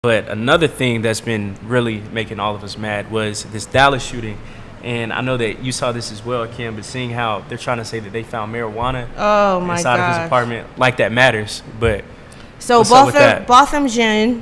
But another thing that's been really making all of us mad was this Dallas shooting. And I know that you saw this as well, Kim, but seeing how they're trying to say that they found marijuana inside of his apartment, like that matters. But so Botham Jean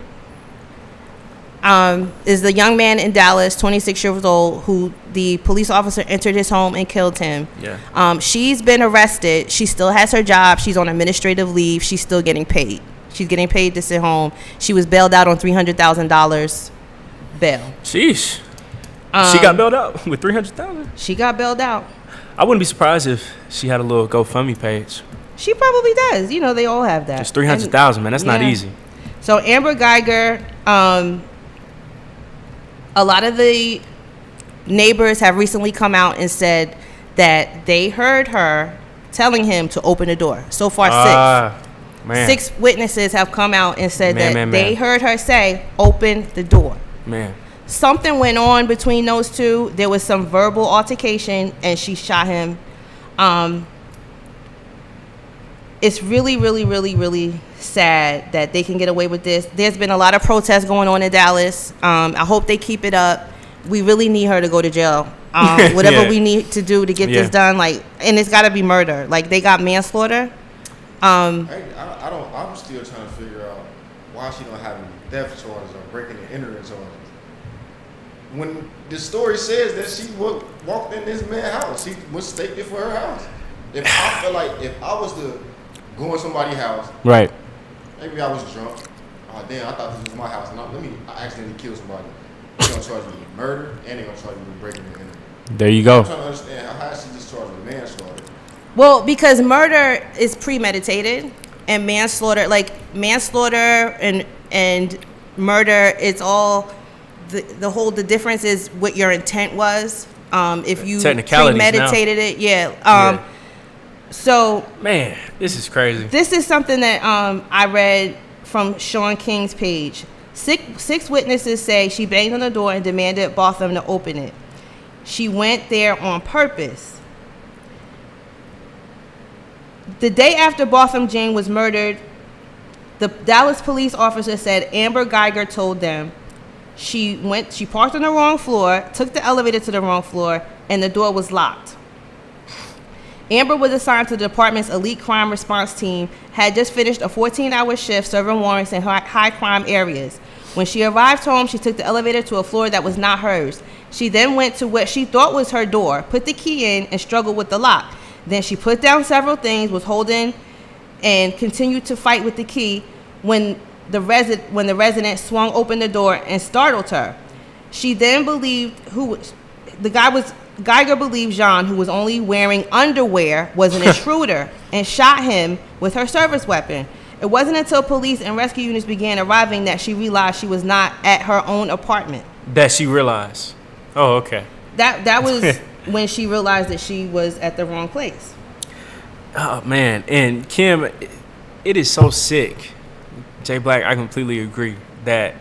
is the young man in Dallas, 26 years old, who the police officer entered his home and killed him. Yeah. She's been arrested. She still has her job. She's on administrative leave. She's still getting paid. She's getting paid to sit home. She was bailed out on $300,000 bail. Sheesh. She got bailed out with $300,000. She got bailed out. I wouldn't be surprised if she had a little GoFundMe page. She probably does. You know, they all have that. Just $300,000, man. That's not easy. So Amber Geiger, a lot of the neighbors have recently come out and said that they heard her telling him to open the door. So far, 6 witnesses have come out and said they heard her say, "Open the door." Man. Something went on between those two. There was some verbal altercation, and she shot him. It's really, really, really, really sad that they can get away with this. There's been a lot of protests going on in Dallas. I hope they keep it up. We really need her to go to jail. Whatever we need to do to get this done, and it's got to be murder. Like, they got manslaughter. I'm still trying to figure out why she don't have any death charges or breaking and entering charges. When the story says that she walked in this man's house, she mistaken it for her house. If I feel like if I was to go in somebody's house, right? Maybe I was drunk. Oh damn, I thought this was my house. I accidentally killed somebody. They're gonna charge me with murder and they're gonna charge me with breaking and entering. There you go. I'm trying to understand how is she just charged with manslaughter? Well, because murder is premeditated, and manslaughter and murder, it's all. The difference is what your intent was. If you premeditated it, So, man, this is crazy. This is something that I read from Sean King's page. Six witnesses say she banged on the door and demanded Botham to open it. She went there on purpose. The day after Botham Jean was murdered, the Dallas police officer said Amber Geiger told them she parked on the wrong floor, took the elevator to the wrong floor, and the door was locked. Amber was assigned to the department's elite crime response team, had just finished a 14-hour shift serving warrants in high crime areas. When she arrived home, she took the elevator to a floor that was not hers. She then went to what she thought was her door, put the key in, and struggled with the lock. Then she put down several things, was holding, and continued to fight with the key when the resident swung open the door and startled her. She then Geiger believed Jean, who was only wearing underwear, was an intruder and shot him with her service weapon. It wasn't until police and rescue units began arriving that she realized she was not at her own apartment. That she realized. Oh, okay. That was when she realized that she was at the wrong place. Oh, man. And Kim, it is so sick. Jay Black, I completely agree that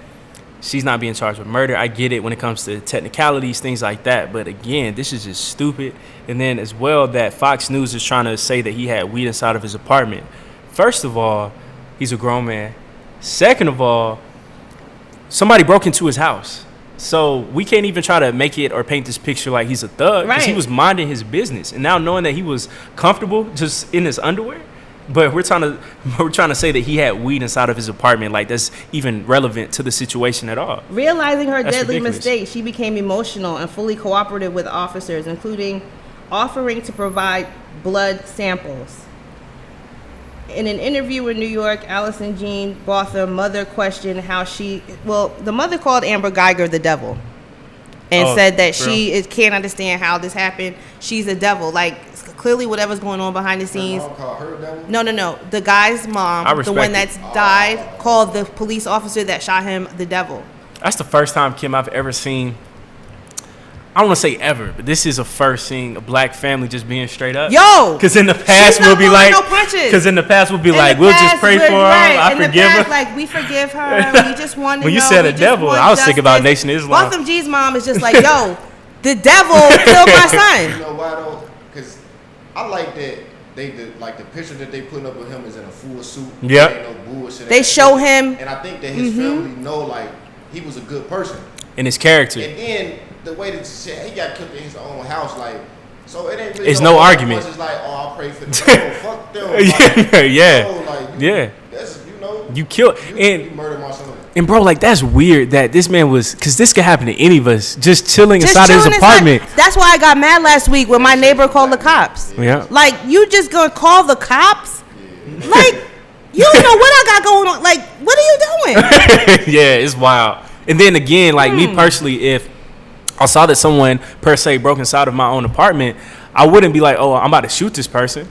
she's not being charged with murder. I get it when it comes to technicalities, things like that. But again, this is just stupid. And then as well that Fox News is trying to say that he had weed inside of his apartment. First of all, he's a grown man. Second of all, somebody broke into his house. So we can't even try to make it or paint this picture like he's a thug. Because he was minding his business. And now knowing that he was comfortable just in his underwear, but we're trying to say that he had weed inside of his apartment, like that's even relevant to the situation at all. Realizing her deadly mistake, she became emotional and fully cooperative with officers, including offering to provide blood samples. In an interview in New York, Allison Jean Botham mother questioned how the mother called Amber Geiger the devil and said that she can't understand how this happened. She's a devil. Like, clearly whatever's going on behind the scenes. Her mom called her devil? No. The guy's mom, the one that's died, called the police officer that shot him the devil. That's the first time, Kim, I've ever seen, I don't want to say ever, but this is a first seeing a black family just being straight up. Yo! Because in the past we'll be like, we'll just pray for her. I forgive her. Like, we forgive her. We just want to when you said a devil, I was thinking about Nation of Islam. Botham Jean's mom is just like, yo, the devil killed my son. You know why though? Because I like that the picture that they putting up with him is in a full suit. Yep. Ain't no bullshit. They show him, and I think that his family know like he was a good person in his character. And then the way that he got cooked in his own house, like. So it ain't really it's no argument. It's like, oh, I pray for them. No, fuck them. Like, yeah. No, like, that's, you killed you murdered my son. And bro, like that's weird that this man was, because this could happen to any of us, just chilling inside his apartment. That's why I got mad last week when my neighbor called the cops. Yeah. Like, you just gonna call the cops? Yeah. Like, you don't know what I got going on. Like, what are you doing? Yeah, it's wild. And then again, like me personally, if I saw that someone per se broke inside of my own apartment, I wouldn't be like, oh, I'm about to shoot this person.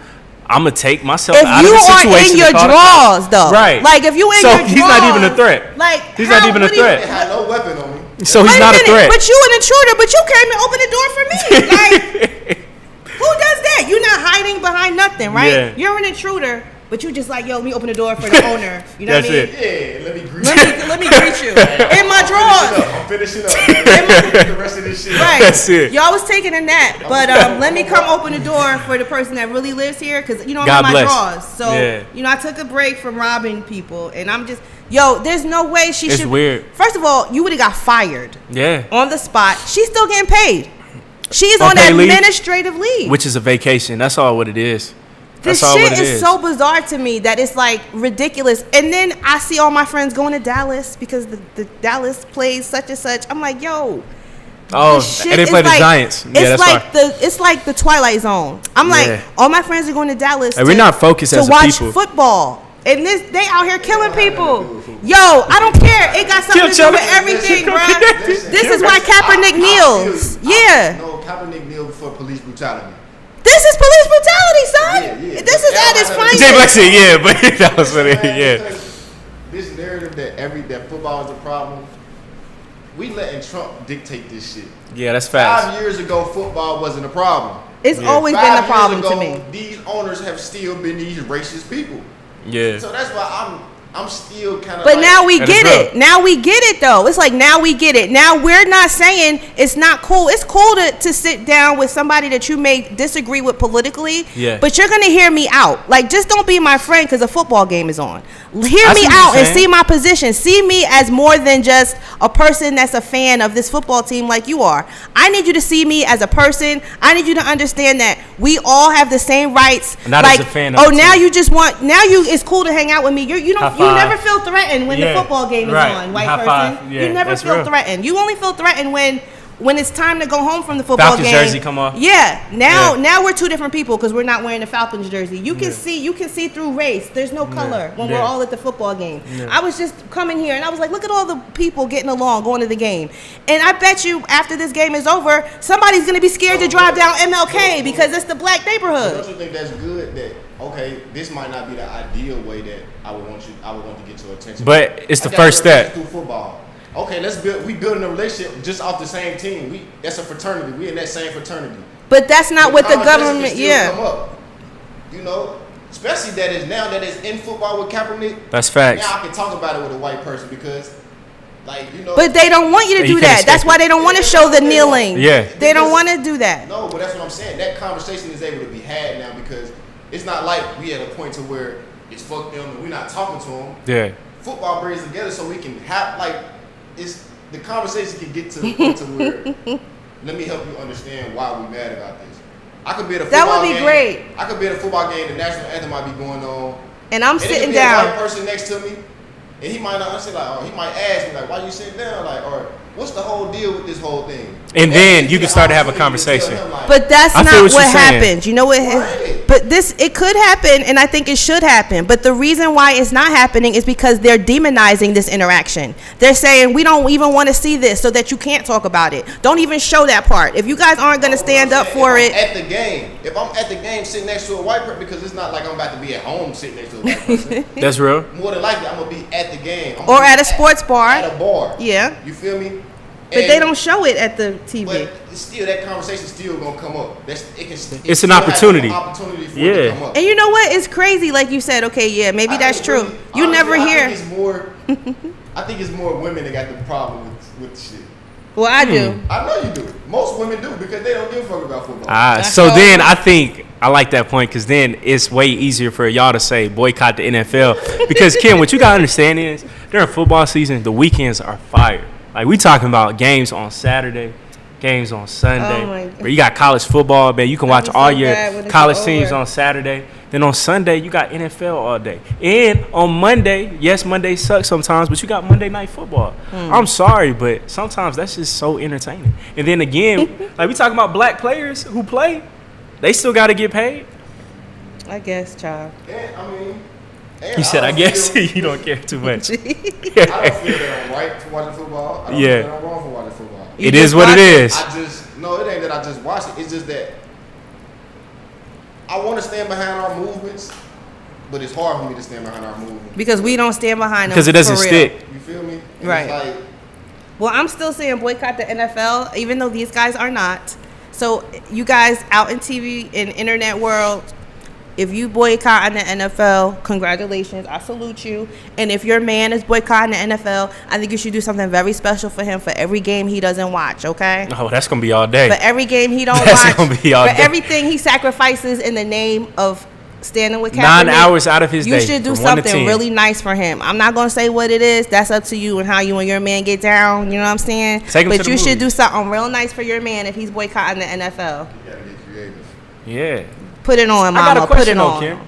I'm gonna take myself out of the situation. If you are in your drawers, though, right? Like if you in your drawers, he's not even a threat. Like he's not even a threat. He had no weapon on me, so he's not a threat. But you an intruder. But you came and opened the door for me. Like, who does that? You're not hiding behind nothing, right? Yeah. You're an intruder. But you just like, yo, let me open the door for the owner. You know what I mean? Yeah, let me greet you. Let me greet you. In my drawers. I'm finishing up. The rest of this shit. Right. That's it. Y'all was taking a nap. But let me come open the door for the person that really lives here. Because, I'm God in my bless. drawers. So, I took a break from robbing people. And I'm just, there's no way she should. It's weird. First of all, you would have got fired. Yeah. On the spot. She's still getting paid. She's on administrative leave. Which is a vacation. That's all what it is. This shit is so bizarre to me that it's like ridiculous. And then I see all my friends going to Dallas because the Dallas plays such and such. I'm like, yo. Oh, and they play the Giants. Yeah, It's like the Twilight Zone. I'm like, all my friends are going to Dallas. We're not focused as a people. To watch football. And they out here killing people. Yo, I don't care. It got something to do with everything, bro. This is why Kaepernick kneels. Yeah. No, Kaepernick kneeled for police brutality. This is police brutality, son. Yeah. This is at its finest. Jay Black said, yeah, but that was funny. Yeah. This narrative that football is a problem, we letting Trump dictate this shit. Yeah, that's fast. 5 years ago, football wasn't a problem. It's always been a problem to me. These owners have still been these racist people. Yeah. So that's why I'm still kind of. But now we get it. Now we get it, though. It's like now we get it. Now we're not saying it's not cool. It's cool to sit down with somebody that you may disagree with politically. Yeah. But you're gonna hear me out. Like, just don't be my friend because a football game is on. Hear me out and see my position. See me as more than just a person that's a fan of this football team like you are. I need you to see me as a person. I need you to understand that we all have the same rights. Not like, as a fan of oh, now you just want. Now it's cool to hang out with me. You never feel threatened when the football game is on, white person. You never feel threatened. You only feel threatened when it's time to go home from the football Falcons game. jersey come off. Yeah. Now we're two different people because we're not wearing the Falcons jersey. You can see through race. There's no color when we're all at the football game. I was just coming here and I was like, look at all the people getting along, going to the game. And I bet you after this game is over, somebody's gonna be scared to drive down MLK because it's the black neighborhood. Don't you think that's good that okay, this might not be the ideal way that I would want to get your attention. But it's the first step. Through football. Okay, we building a relationship just off the same team. That's a fraternity. We in that same fraternity. But that's not what the government. Come up. Especially that is in football with Kaepernick. That's facts. Now I can talk about it with a white person because, But they don't want you to do that. That's why they don't want to show the kneeling. Yeah. They don't want to do that. No, but that's what I'm saying. That conversation is able to be had now because it's not like we at a point to where it's fuck them and we're not talking to them. Yeah. Football brings together so we can have the conversation can get to the point to where let me help you understand why we mad about this. I could be at a football game. That would be great. I could be at a football game. The national anthem might be going on, and I'm sitting down. A white person next to me, and he might not understand. He might ask me why you sitting down? Or what's the whole deal with this whole thing? And then you can start to have a conversation. But that's not what happens. You know what? But it could happen, and I think it should happen. But the reason why it's not happening is because they're demonizing this interaction. They're saying we don't even want to see this, so that you can't talk about it. Don't even show that part. If you guys aren't going to stand up for it. At the game, if I'm at the game sitting next to a white person, because it's not like I'm about to be at home sitting next to a white person. That's real. More than likely, I'm gonna be at the game. Or at a sports bar. At a bar. Yeah. You feel me? But they don't show it at the TV. But still, that conversation still gonna come up. It's an opportunity. Opportunity for it to come up. And you know what? It's crazy. Like you said, okay, yeah, maybe that's true. You never hear. I think it's more. I think it's more women that got the problem with shit. Well, I do. I know you do. Most women do because they don't give a fuck about football. So then I think I like that point because then it's way easier for y'all to say boycott the NFL. Because, Kim, what you got to understand is during football season, the weekends are fire. Like, we talking about games on Saturday, games on Sunday. Where you got college football, man. You can watch all your college teams on Saturday. Then on Sunday, you got NFL all day. And on Monday, yes, Monday sucks sometimes, but you got Monday Night Football. I'm sorry, but sometimes that's just so entertaining. And then again, like we talking about black players who play, they still got to get paid. I guess, child. You said, I guess you don't care too much. I don't feel that I'm right for watching football. I don't feel that I'm wrong for watching football. It is what it is. No, it ain't that I just watch it. It's just that I want to stand behind our movements, but it's hard for me to stand behind our movements. Because we don't stand behind them. Because it doesn't stick. You feel me? And right. It's like, well, I'm still saying boycott the NFL, even though these guys are not. So you guys out in TV and internet world, if you boycott on the NFL, congratulations. I salute you. And if your man is boycotting the NFL, I think you should do something very special for him for every game he doesn't watch, okay? Oh, that's going to be all day. For every game he don't watch. That's going to be all day. For everything he sacrifices in the name of standing with Kaepernick. 9 hours out of his day. You should do something really nice for him. I'm not going to say what it is. That's up to you and how you and your man get down. You know what I'm saying? But you should do something real nice for your man if he's boycotting the NFL. you gotta get creative. Yeah. Put it on, mama. I got a question, Put it on. Kim.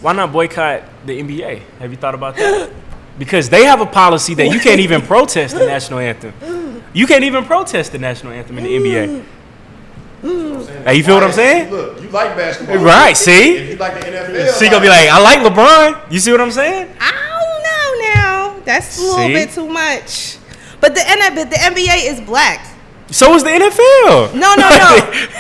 Why not boycott the NBA? Have you thought about that? Because they have a policy that you can't even protest the national anthem. You can't even protest the national anthem in the NBA. Hey, you feel what I'm saying? Look, you like basketball. Right, see? If you like the NFL. She gonna be like, I like LeBron. You see what I'm saying? I don't know now. That's a little bit too much. But the NBA is black. So is the NFL. No.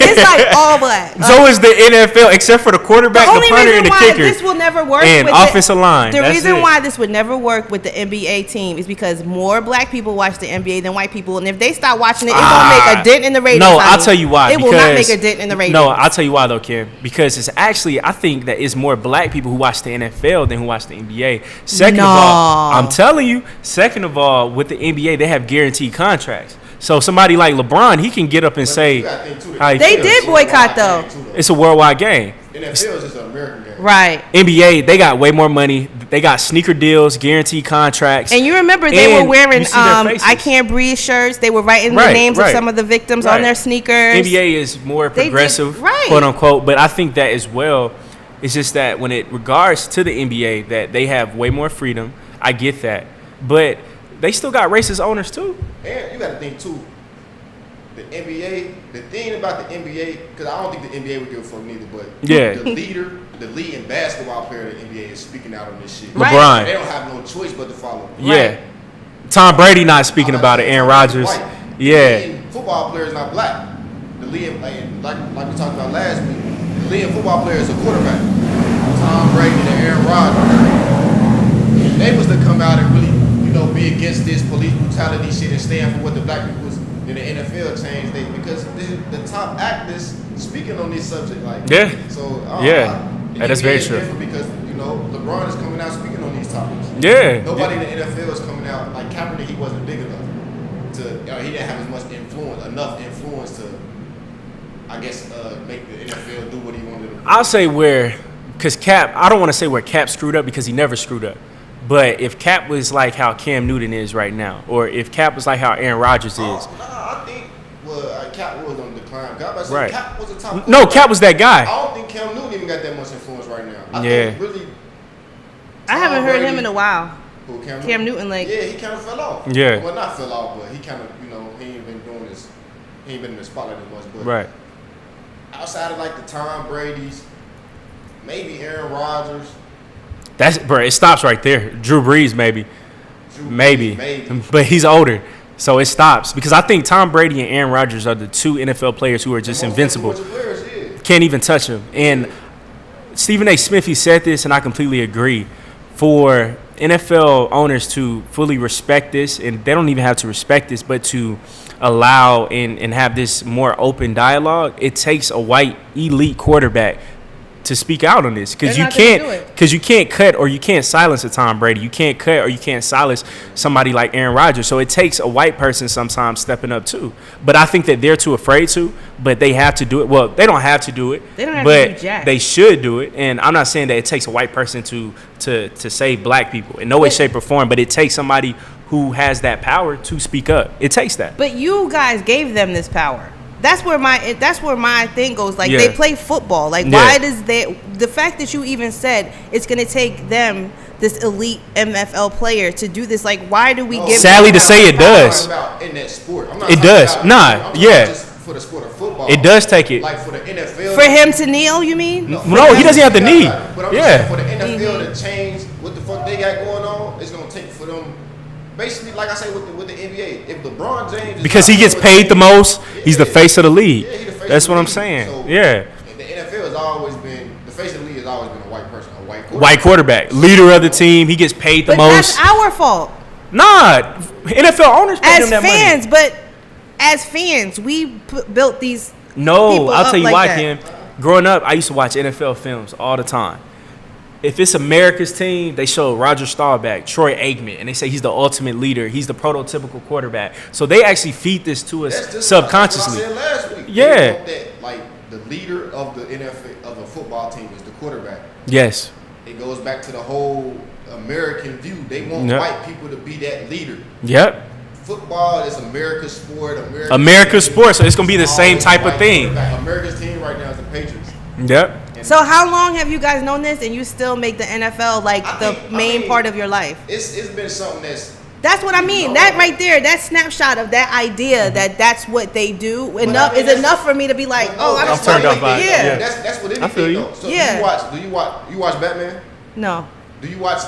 It's like all black. So is the NFL, except for the quarterback, the punter, and the kicker. The only reason why this will never work and with offensive line. The reason why this would never work with the NBA team is because more black people watch the NBA than white people. And if they start watching it, it won't make a dent in the ratings. No, I'll tell you why. It will not make a dent in the ratings. No, I'll tell you why, though, Kim. Because it's actually, I think that it's more black people who watch the NFL than who watch the NBA. Second of all, I'm telling you, with the NBA, they have guaranteed contracts. So somebody like LeBron, he can get up and say how he They feels. did boycott, though. It's a worldwide game. NFL is just an American game. Right. NBA, they got way more money. They got sneaker deals, guaranteed contracts. And you remember they were wearing I Can't Breathe shirts. They were writing the names of some of the victims on their sneakers. NBA is more progressive, quote unquote. But I think that as well, it's just that when it regards to the NBA, that they have way more freedom. I get that. But they still got racist owners too. And you got to think too, the NBA, the thing about the NBA, because I don't think the NBA would give a fuck neither, but the leading basketball player of the NBA is speaking out on this shit. LeBron. Right. They don't have no choice but to follow. Yeah. Right. Tom Brady not speaking about it. Aaron Rodgers. Yeah. The leading football player is not black. The leading, like we talked about last week, the leading football player is a quarterback. Tom Brady and Aaron Rodgers. If they was to come out and really, be against this police brutality shit and stand for what the black people was, then the NFL changed it because the top actors speaking on this subject, that's very true. Because LeBron is coming out speaking on these topics. Yeah. Nobody in the NFL is coming out like Kaepernick. He wasn't big enough to. He didn't have as much enough influence to, I guess, make the NFL do what he wanted to do. I'll say because Cap. I don't want to say where Cap screwed up because he never screwed up. But if Cap was like how Cam Newton is right now, or if Cap was like how Aaron Rodgers is. I think Cap was on the decline. Right. Cap was a top. No, Cap was that guy. I don't think Cam Newton even got that much influence right now. I think really. I haven't heard him in a while. Who, Cam Newton, he kind of fell off. Yeah. Well, not fell off, but he kind of, he ain't been doing this. He ain't been in the spotlight as much. But right. Outside of like the Tom Brady's, maybe Aaron Rodgers. It stops right there. Drew Brees, maybe. But he's older, so it stops. Because I think Tom Brady and Aaron Rodgers are the two NFL players who are just invincible. Can't even touch them. And Stephen A. Smith, he said this, and I completely agree. For NFL owners to fully respect this, and they don't even have to respect this, but to allow and have this more open dialogue, it takes a white elite quarterback to speak out on this because They're you not gonna do it. you can't cut or you can't silence a Tom Brady. You can't cut or you can't silence somebody like Aaron Rodgers. So it takes a white person sometimes stepping up too. But I think that they're too afraid to. But they have to do it. Well, they don't have to do it. They don't have but to do jack. they should do it. And I'm not saying that it takes a white person to save black people in no way, shape, or form. But it takes somebody who has that power to speak up. It takes that. But you guys gave them this power. That's where my thing goes. Like, they play football. Like, why does the fact that you even said it's going to take them, this elite MFL player, to do this? Like, why do we give? Sadly to say, it does. In that sport, I'm not it does. just for the sport of football. It does take it. Like for the NFL. For him to kneel, you mean? No, he doesn't have the knee. But I'm just saying, for the NFL to change what the fuck they got going on, it's gonna take for them. Basically, like I say with the NBA, if LeBron James because he gets paid the most, he's the face of the league. Yeah, he's the face That's of the what I'm league. saying. So, yeah. The NFL has always been the face of the league. Has always been a white person, a white quarterback. White quarterback, leader of the team. He gets paid the But most. that's our fault. Nah, NFL owners pay them that As fans, money. but as fans, we built these. No, people I'll up tell you like why, that. Kim. Growing up, I used to watch NFL films all the time. If it's America's team, they show Roger Staubach, Troy Aikman, and they say he's the ultimate leader. He's the prototypical quarterback. So they actually feed this to us subconsciously. That's what I said last week. Yeah. They want that, like, the leader of the NFL of a football team is the quarterback. Yes. It goes back to the whole American view. They want white people to be that leader. Yep. Football is America's sport. America's sport, so it's gonna be the same type of thing. America's team right now is the Patriots. Yep. So how long have you guys known this, and you still make the NFL like the main part of your life? It's been something That's what I mean. That right there, that snapshot of that idea that's what they do. Enough is enough for me to be like, I'm turned off by it. Yeah. That's what it is. I feel you. Though. So Yeah. do you watch Batman? No. Do you watch?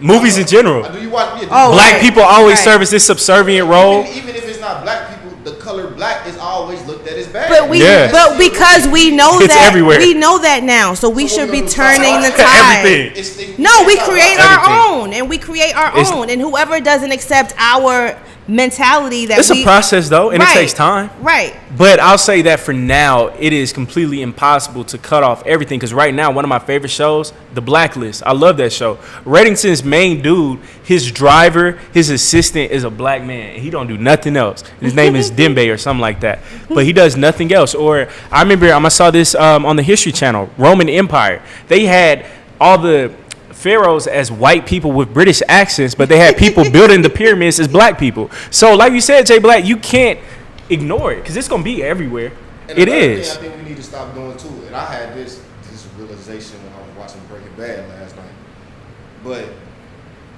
Movies in general. Do you watch? Yeah, Black people always serve as this subservient role. Even if it's not black people, the color black is always looked at as bad. But because we know It's that everywhere. we know that now, so we should be turning the tide. Everything. No, we create our Everything. own, and we create our own, and whoever doesn't accept our mentality that It's a process though, and it takes time. Right. But I'll say that for now, it is completely impossible to cut off everything. Because right now, one of my favorite shows, The Blacklist. I love that show. Reddington's main dude, his driver, his assistant is a black man. He don't do nothing else. His name is Dembe or something like that. But he does nothing else. Or I remember I saw this on the History Channel, Roman Empire. They had all the pharaohs as white people with British accents, but they had people building the pyramids as black people. So like you said, Jay Black, you can't ignore it because it's gonna be everywhere. And it is. I think we need to stop doing too. And I had this realization when I was watching Breaking Bad last night. But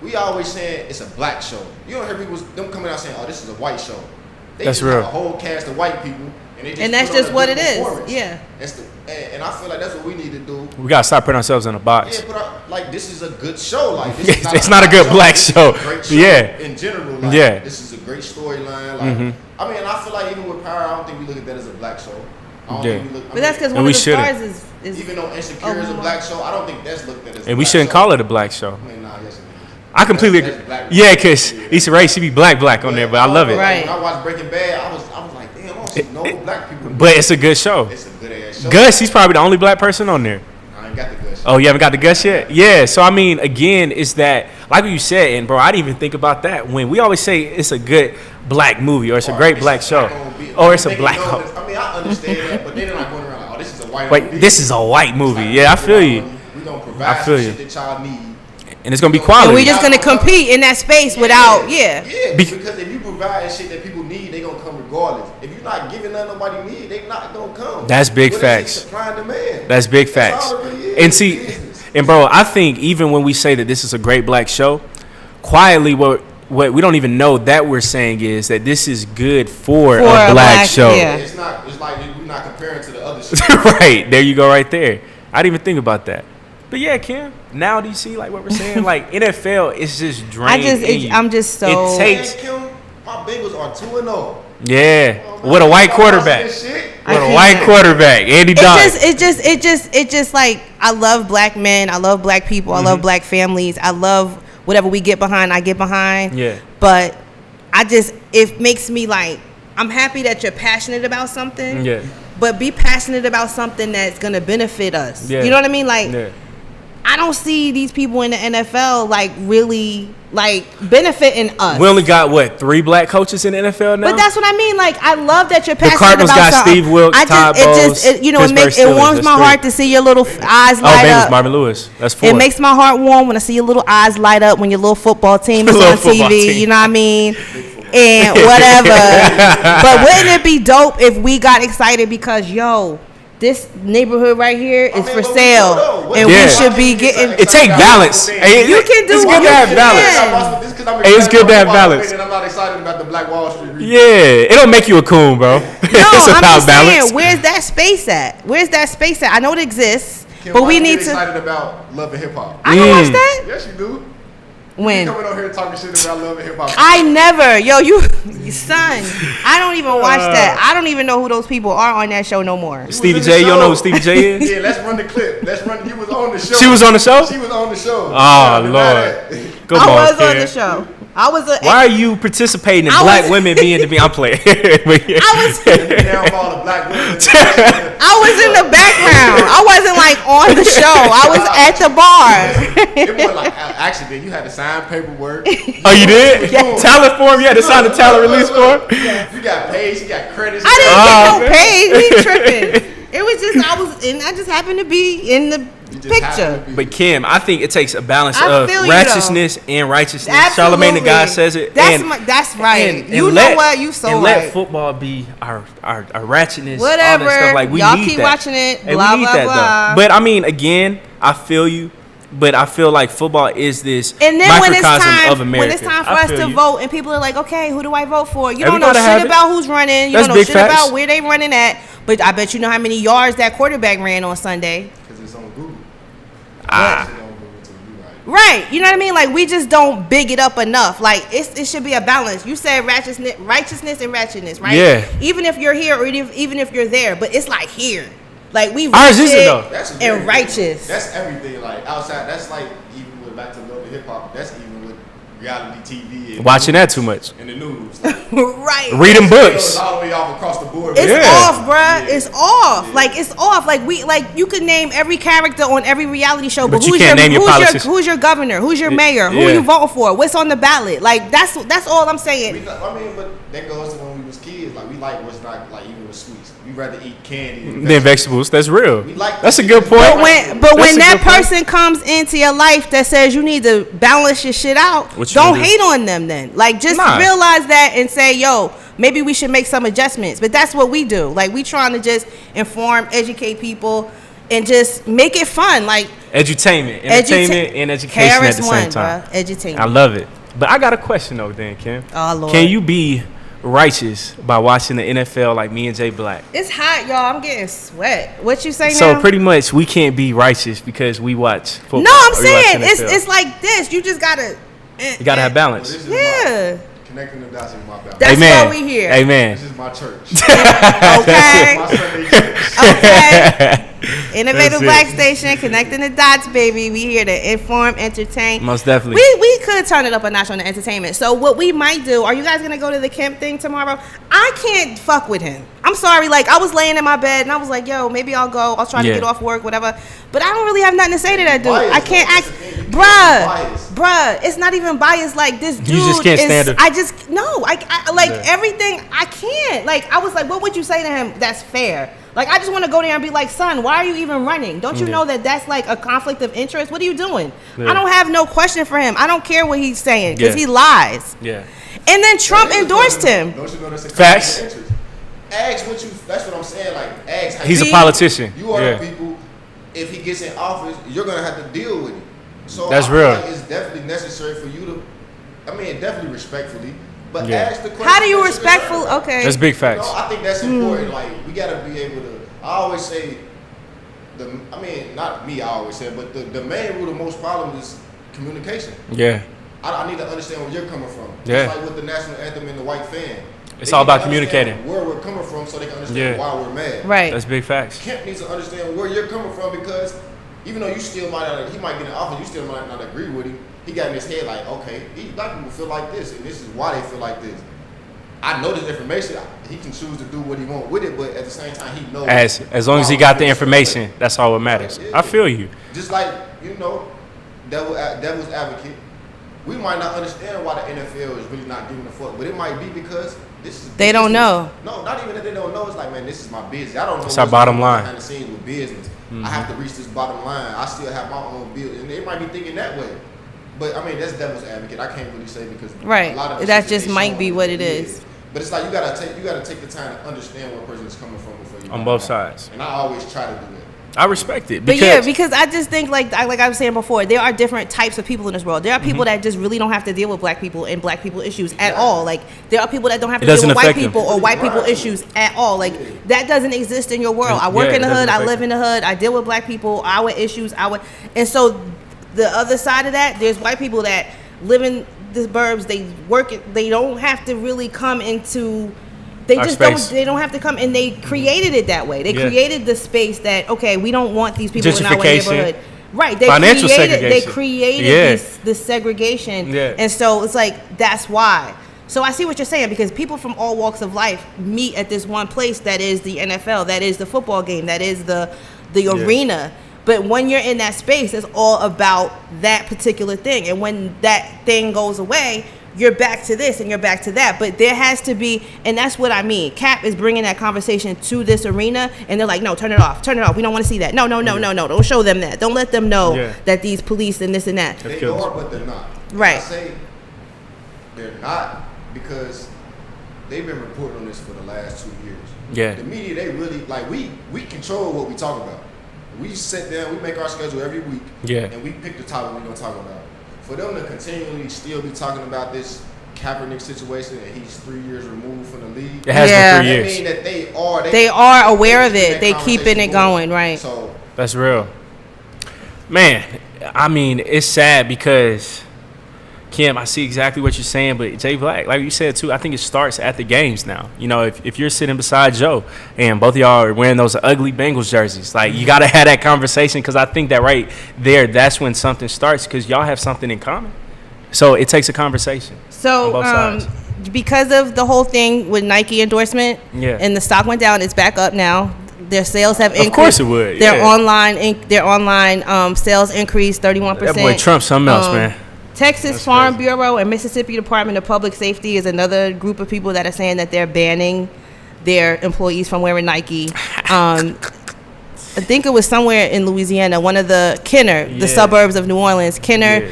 we always saying it's a black show. You don't hear people them coming out saying, "Oh, this is a white show." They That's just real. have a whole cast of white people, And that's just what it is. Yeah. And I feel like that's what we need to do. We gotta stop putting ourselves in a box. Yeah, but this is a good show. Like this is It's not a good black show. This is a great show. Yeah. In general, like, Yeah. this is a great storyline. Like, I mean, I feel like even with Power, I don't think we look at that as a black show. I don't think we look. But that's because And one we of the shouldn't. stars is even though Insecure is a black show, I don't think that's looked at as. And we shouldn't call it a black show. I mean, nah, yes, it is. I completely agree. That's black. Yeah, because Issa Rae, she be black on there, but I love it. Right. When I watched Breaking Bad, I was like, damn, I don't see no black people. But it's a good show. It's a good ass show. Gus, he's probably the only black person on there. I ain't got the Gus. Oh, you haven't got the Gus yet? Yeah. So I mean, again, it's that like what you said, and bro, I didn't even think about that when we always say it's a good black movie or it's a great black show or it's a black. I mean, I understand that, but they're not going around like, oh, this is a white. Wait, movie. this is a white movie. Yeah, I feel you. We gonna I provide feel some you. shit that y'all need. And it's gonna be and quality. we're just gonna compete in that space without Yeah, because if you provide shit that people need, they gonna come regardless. If you're not giving nothing nobody need, they not gonna come. That's big What is facts. it? Supply and demand. That's big That's facts. all it really is. And see, Business. and bro, I think even when we say that this is a great black show, quietly what we don't even know that we're saying is that this is good for a black show. yeah. It's not. It's like we're not comparing to the other shit. Right, there you go right there. I didn't even think about that. But yeah, Kim, now do you see like what we're saying? Like NFL is just drained. I'm just so. It takes. Kim, my Bengals are 2-0. Yeah, with a white quarterback. With a white quarterback, Andy Dalton. It just like I love black men. I love black people. I love black families. I love whatever we get behind. I get behind. Yeah. But it makes me like I'm happy that you're passionate about something. Yeah. but be passionate about something that's gonna benefit us. Yeah. You know what I mean? Like, Yeah. I don't see these people in the NFL like really like benefiting us. We only got what 3 black coaches in the NFL now. But that's what I mean. Like, I love that you're The passionate Cardinals about got something. Steve Wilkes, Todd Bowles, You know, Pittsburgh it warms Steelers. my That's heart to see your little eyes Oh, light Bengals, up. Marvin Lewis. That's 4. It makes my heart warm when I see your little eyes light up when your little football team is Little on football TV. team. You know what I mean? And whatever. But wouldn't it be dope if we got excited because, yo, this neighborhood right here is for sale, and Yeah. we should be getting. It take balance. Hey, You can do It's what good you to have can. balance. Hey, it's good to have balance. And I'm not excited about the Black Wall Street. Yeah, it don't make you a coon, bro. No, It's I'm about just balance. saying, where's that space at? Where's that space at? I know it exists, Kim, but why we you need get to. excited about Love and Hip Hop. I don't watch that. Yes, you do. When? You coming on here talking shit about Love and Hip Hop. I never, you son. I don't even watch that. I don't even know who those people are on that show no more. Stevie in the J, you don't know show. who Stevie J is? Yeah, let's run the clip. You was on the show. She was on the show? She was on the show. Oh, Deny Lord. that. Come I on, was on Kim. the show. I was a. Why are you participating in I black was- women being to be? I'm playing. I was. The downfall of black women. I was in the background. I wasn't like on the show. I was at the bar. It was like accident. You had to sign paperwork. Oh, you did? Talent form? You had to sign the talent release form? You got paid. You got credits. I didn't Oh, get no man. paid. We tripping. It was just I just happened to be in the You just picture. happened to be- But Kim, I think it takes a balance I of feel you, righteousness and righteousness. Absolutely. Charlamagne the God says it. That's right. And You let, know what? You so and right. let football be our ratchetness. Whatever. All that stuff. Like, we Y'all need keep that. watching it. And Blah, we need blah, that blah. though. But I mean, again, I feel you. But I feel like football is this And then when it's microcosm of time, America. when it's time for I us feel to you. vote, and people are like, "Okay, who do I vote for?" You And we don't know gotta have shit it. about who's running. You That's don't know big shit facts. about where they running at. But I bet you know how many yards that quarterback ran on Sunday. Because it's on Google. Ah. Shit on Google too, you right. Right? You know what I mean? Like, we just don't big it up enough. Like, it should be a balance. You said righteousness and ratchetness, right? Yeah. Even if you're here, or even if you're there, but it's like here. Like, we Ours isn't, ratchet though. That's and very- righteous. That's everything. Like outside, that's like even with back to Love and Hip Hop. That's even with reality TV. And Watching that too much. in the news. Like, Right. Reading it's books. all the way off across the board. It's Yeah. off, bruh. Yeah. It's off. Yeah. Like, it's off. Like you could name every character on every reality show, But but you who's can't name your politician. who's your governor? Who's your mayor? Who Yeah. are you voting for? What's on the ballot? Like, that's all I'm saying. I mean, but that goes to when we was kids. Like we like what's not like even with sweets. We rather eat candy Then vegetables. That's real. We like That's a that good shit. point. But That's when a that good point. person comes into your life that says you need to balance your shit out, What you don't gonna do? hate on them then. Like, just Nah. realize that and say, yo, maybe we should make some adjustments. But that's what we do. Like, we trying to just inform, educate people, and just make it fun. Like, Edutainment. Entertainment and education at the same time. Edutainment. I love it. But I got a question though, then, Kim. Oh, Lord. Can you be righteous by watching the NFL like me and Jay Black? It's hot, y'all. I'm getting sweat. What you say So now? pretty much we can't be righteous because we watch football. No, I'm or we saying watch NFL. it's like this. You just gotta. You gotta have Well, balance. this is Yeah. my, connecting the dots is my balance. That's Amen. why we here. Amen. This is my church. Okay. my Sunday church. Okay. Innovative That's it. Black Station, connecting the dots, baby. We here to inform, entertain. Most definitely. We could turn it up a notch on the entertainment. So what we might do? Are you guys gonna go to the Kemp thing tomorrow? I can't fuck with him. I'm sorry. Like, I was laying in my bed and I was like, yo, maybe I'll go. I'll try to Yeah. get off work, whatever. But I don't really have nothing to say to that dude. Bias, I can't though. act, That's the thing. You can't be bruh. It's not even biased. Like, this dude. You just can't is, stand it. I just no. I like Yeah. everything. I can't. Like, I was like, what would you say to him? That's fair. Like, I just want to go there and be like, son, why are you even running? Don't you Yeah. know that that's like a conflict of interest? What are you doing? Yeah. I don't have no question for him. I don't care what he's saying because Yeah. he lies. Yeah. And then Trump endorsed him. Don't you know that's a Facts. conflict of interest? Ask what you. That's what I'm saying. Like, ask. How He's a you- politician. You are Yeah. the people. If he gets in office, you're gonna have to deal with it. So That's I feel real. Like it's definitely necessary for you to. I mean, definitely respectfully, but Yeah. ask the question. How do you that you're respectful? concerned about. Okay. That's big You facts. know, I think that's important. Like, we gotta be able to. I always say, I mean, not me. I always say, but the main root of most problems is communication. Yeah. I need to understand where you're coming from. Yeah. Just like with the national anthem and the white fan. It's They all need to about understand communicating. where we're coming from, so they can understand Yeah. why we're mad. Right. That's big facts. Kemp needs to understand where you're coming from because even though you still might not, he might get an offer, you still might not agree with him. He got in his head like, okay, these black people feel like this, and this is why they feel like this. I know this information. He can choose to do what he want with it, but at the same time, he knows. As long as he got the information, that's all that matters. Yeah. I feel you. Just like, devil's advocate, we might not understand why the NFL is really not giving a fuck, but it might be because they don't know. No, not even that they don't know. It's like, man, this is my business. I don't know. It's our bottom line. Behind the scenes with business. I have to reach this bottom line. I still have my own bill, and they might be thinking that way. But I mean, that's devil's advocate. I can't really say because right. A lot of that just might be what it is. But it's like you gotta take the time to understand where a person is coming from before you. On both sides. And I always try to do that. I respect it. Because I just think like I was saying before, there are different types of people in this world. There are people that just really don't have to deal with black people and black people issues at all. Like there are people that don't have to deal with white people or white people issues at all. Like that doesn't exist in your world. I work in the hood. I live in the hood. I deal with black people. Our issues. And so the other side of that, there's white people that live in the burbs. They work. They don't have to really come into. They just don't. They don't have to come, and they created it that way. They created the space that we don't want these people in our neighborhood. Right? Financial segregation. They created this segregation, and so it's like that's why. So I see what you're saying because people from all walks of life meet at this one place that is the NFL, that is the football game, that is the arena. But when you're in that space, it's all about that particular thing, and when that thing goes away, you're back to this and you're back to that. But there has to be, and that's what I mean. Cap is bringing that conversation to this arena, and they're like, no, turn it off. We don't want to see that. No. Don't show them that. Don't let them know that these police and this and that. They are, but they're not. Right. I say they're not because they've been reporting on this for the last 2 years. Yeah. The media, they really, like, we control what we talk about. We sit down, we make our schedule every week, and we pick the topic we're going to talk about. For them to continually still be talking about this Kaepernick situation and he's 3 years removed from the league. It has been 3 years. I mean that they are aware of it. They keeping it going, right? So that's real. Man, I mean, it's sad because Kym, I see exactly what you're saying, but Jay Black, like you said too, I think it starts at the games now. You know, if you're sitting beside Joe and both of y'all are wearing those ugly Bengals jerseys, like you got to have that conversation because I think that right there, that's when something starts because y'all have something in common. So it takes a conversation. So on both sides. Because of the whole thing with Nike endorsement, and the stock went down, it's back up now. Their sales have increased. Of course it would. Their online sales increased 31%. That boy Trump something else, man. Texas Farm Bureau and Mississippi Department of Public Safety is another group of people that are saying that they're banning their employees from wearing Nike. I think it was somewhere in Louisiana, one of the Kenner, the suburbs of New Orleans. Kenner,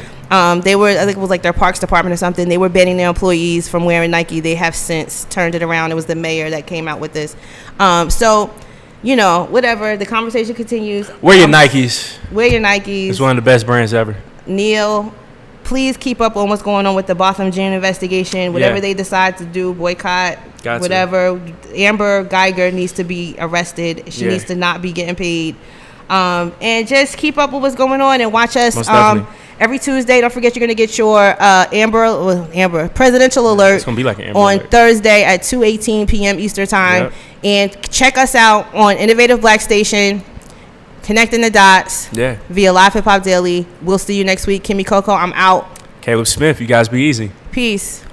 they were, I think it was like their parks department or something. They were banning their employees from wearing Nike. They have since turned it around. It was the mayor that came out with this. So, whatever. The conversation continues. Wear your Nikes. Wear your Nikes. It's one of the best brands ever. Neil, please keep up on what's going on with the Botham Jean investigation. Whatever they decide to do, boycott, whatever. Amber Geiger needs to be arrested. She needs to not be getting paid. And just keep up with what's going on and watch us every Tuesday. Don't forget you're going to get your Amber presidential alert. It's going to be like an Amber on alert. Thursday at 2:18 p.m. Eastern time. And check us out on Innovative Black Station. Connecting the dots via Live Hip Hop Daily. We'll see you next week. Kimmy Coco, I'm out. Caleb Smith, you guys be easy. Peace.